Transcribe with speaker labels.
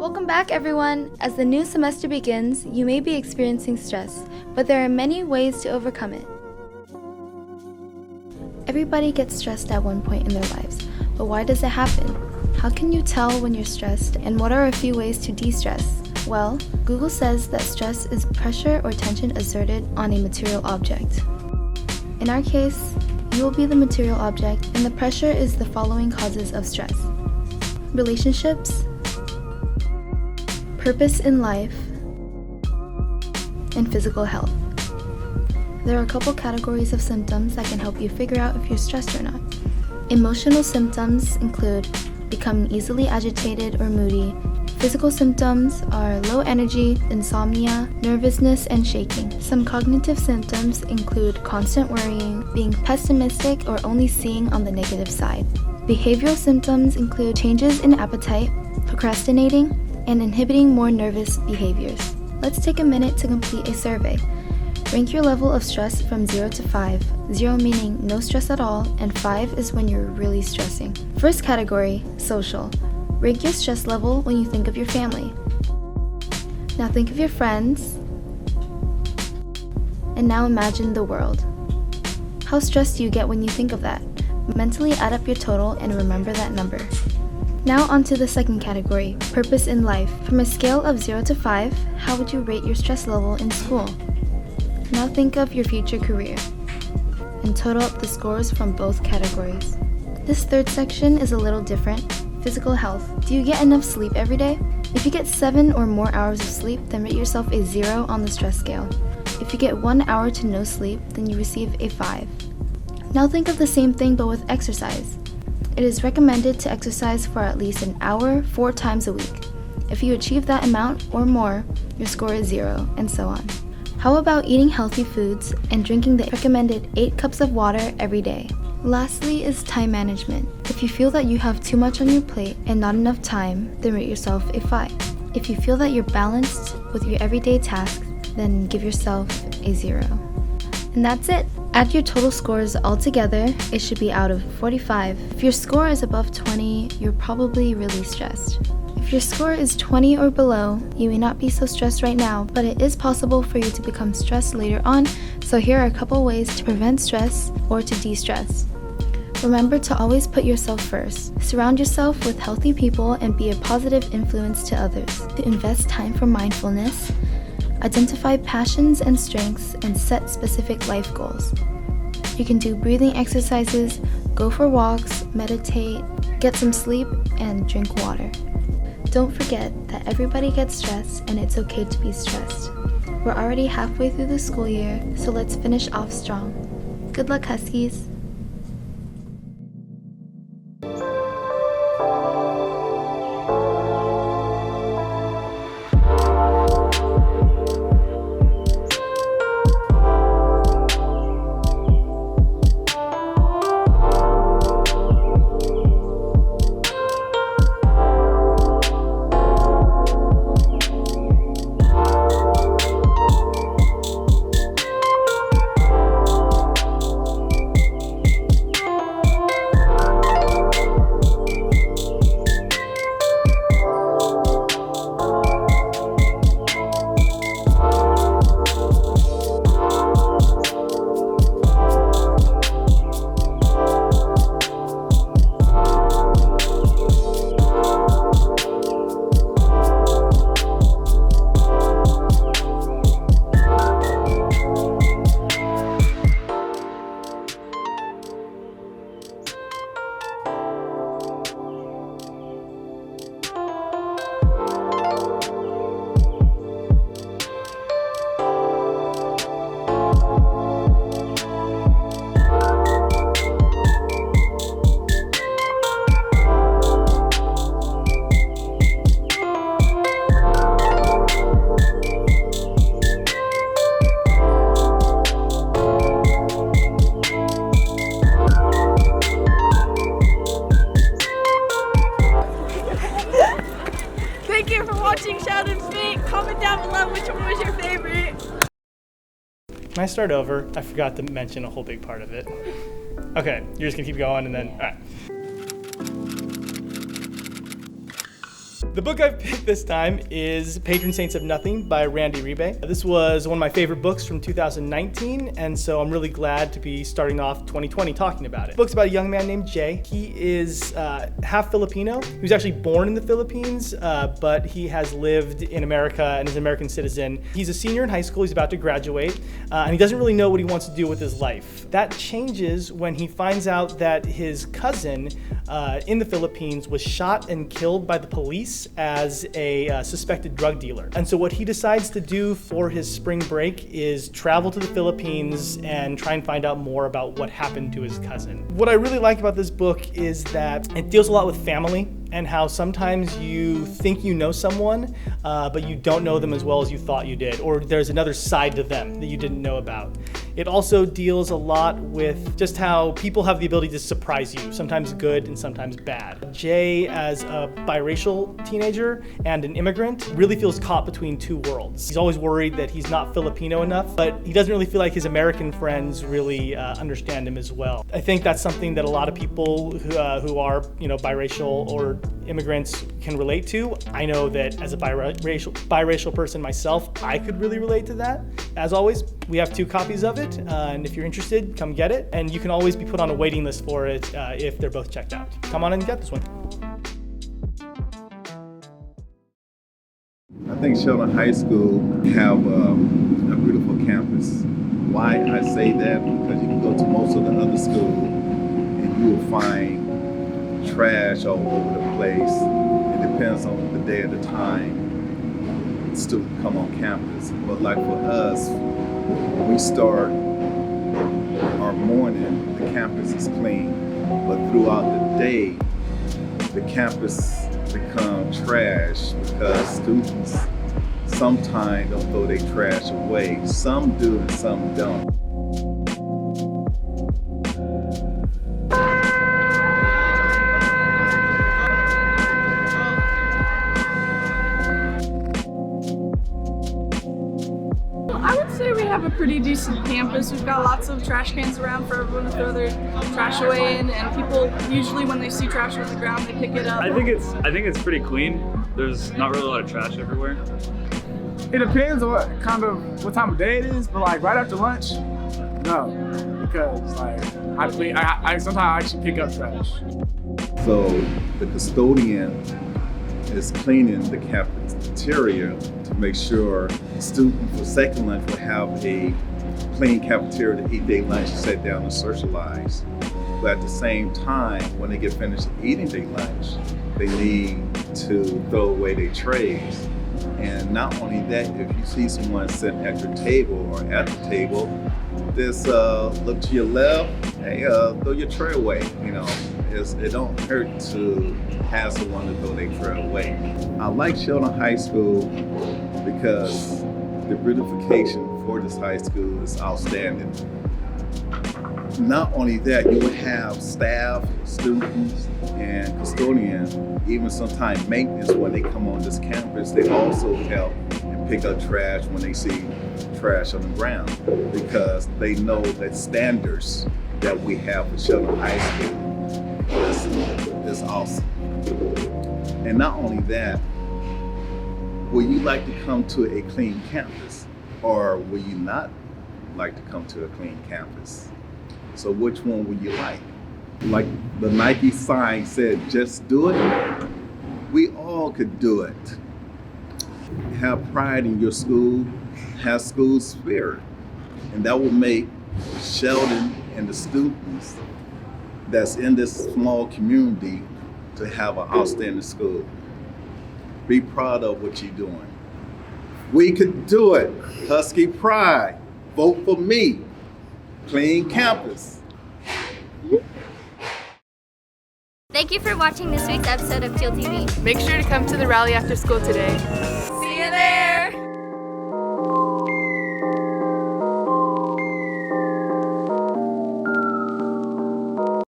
Speaker 1: Welcome back, everyone. As the new semester begins, you may be experiencing stress, but there are many ways to overcome it. Everybody gets stressed at one point in their lives, but why does it happen? How can you tell when you're stressed, and what are a few ways to de-stress? Well, Google says that stress is pressure or tension exerted on a material object. In our case, you will be the material object, and the pressure is the following causes of stress: relationships, purpose in life, and physical health. There are a couple categories of symptoms that can help you figure out if you're stressed or not. Emotional symptoms include becoming easily agitated or moody. Physical symptoms are low energy, insomnia, nervousness, and shaking. Some cognitive symptoms include constant worrying, being pessimistic, or only seeing on the negative side. Behavioral symptoms include changes in appetite, procrastinating, and inhibiting more nervous behaviors. Let's take a minute to complete a survey. Rank your level of stress from 0 to 5, 0 meaning no stress at all, and 5 is when you're really stressing. First category, social. Rank your stress level when you think of your family. Now think of your friends, and now imagine the world. How stressed do you get when you think of that? Mentally add up your total and remember that number. Now on to the second category, purpose in life. From a scale of 0 to 5, how would you rate your stress level in school? Now think of your future career and total up the scores from both categories. This third section is a little different. Physical health. Do you get enough sleep every day? If you get 7 or more hours of sleep, then rate yourself a 0 on the stress scale. If you get 1 hour to no sleep, then you receive a 5. Now think of the same thing but with exercise. It is recommended to exercise for at least an hour 4 times a week. If you achieve that amount or more, your score is 0, and so on. How about eating healthy foods and drinking the recommended 8 cups of water every day? Lastly is time management. If you feel that you have too much on your plate and not enough time, then rate yourself a 5. If you feel that you're balanced with your everyday tasks, then give yourself a 0. And that's it. Add your total scores all together. It should be out of 45. If your score is above 20, you're probably really stressed. If your score is 20 or below, you may not be so stressed right now, but it is possible for you to become stressed later on, so here are a couple ways to prevent stress or to de-stress. Remember to always put yourself first. Surround yourself with healthy people and be a positive influence to others. To invest time for mindfulness, identify passions and strengths, and set specific life goals. You can do breathing exercises, go for walks, meditate, get some sleep, and drink water. Don't forget that everybody gets stressed and it's okay to be stressed. We're already halfway through the school year, so let's finish off strong. Good luck, Huskies!
Speaker 2: Which one was your favorite?
Speaker 3: Can I start over? I forgot to mention a whole big part of it. Okay, you're just gonna keep going and then, all right. The book I've picked this time is Patron Saints of Nothing by Randy Rebay. This was one of my favorite books from 2019, and so I'm really glad to be starting off 2020 talking about it. The book's about a young man named Jay. He is half Filipino. He was actually born in the Philippines, but he has lived in America and is an American citizen. He's a senior in high school, he's about to graduate, and he doesn't really know what he wants to do with his life. That changes when he finds out that his cousin in the Philippines was shot and killed by the police as a suspected drug dealer. And so what he decides to do for his spring break is travel to the Philippines and try and find out more about what happened to his cousin. What I really like about this book is that it deals a lot with family and how sometimes you think you know someone, but you don't know them as well as you thought you did, or there's another side to them that you didn't know about. It also deals a lot with just how people have the ability to surprise you, sometimes good and sometimes bad. Jay, as a biracial teenager and an immigrant, really feels caught between two worlds. He's always worried that he's not Filipino enough, but he doesn't really feel like his American friends really understand him as well. I think that's something that a lot of people who are, biracial or immigrants can relate to. I know that as a biracial person myself, I could really relate to that. As always, we have 2 copies of it, and if you're interested, come get it. And you can always be put on a waiting list for it if they're both checked out. Come on and get this one.
Speaker 4: I think Sheldon High School have a beautiful campus. Why I say that? Because you can go to most of the other schools and you will find trash all over the place. It depends on the day of the time students come on campus. But like for us, when we start our morning, the campus is clean. But throughout the day, the campus becomes trash because students sometimes don't throw their trash away. Some do and some don't.
Speaker 2: I would say we have a pretty decent campus. We've got lots of trash cans around for everyone to throw their trash away in, and people usually when they see trash on the ground, they pick it up.
Speaker 5: I think it's pretty clean. There's not really a lot of trash everywhere.
Speaker 6: It depends on what time of day it is, but like right after lunch, no, because I sometimes actually pick up trash.
Speaker 4: So the custodian is cleaning the cafeteria to make sure students for second lunch will have a clean cafeteria to eat their lunch, sit down and socialize. But at the same time, when they get finished eating their lunch, they need to throw away their trays. And not only that, if you see someone sitting at your table or at the table, just look to your left, hey, throw your tray away. It don't hurt to have someone to throw their tray away. I like Sheldon High School because the beautification for this high school is outstanding. Not only that, you will have staff, students, and custodians, even sometimes maintenance when they come on this campus, they also help and pick up trash when they see trash on the ground because they know that standards that we have for Sheldon High School is awesome. And not only that, would you like to come to a clean campus or would you not like to come to a clean campus? So which one would you like? Like the Nike sign said, just do it. We all could do it. Have pride in your school, have school spirit. And that will make Sheldon and the students that's in this small community to have an outstanding school. Be proud of what you're doing. We could do it. Husky Pride. Vote for me. Clean campus.
Speaker 7: Thank you for watching this week's episode of Teal TV.
Speaker 2: Make sure to come to the rally after school today.
Speaker 7: See you there!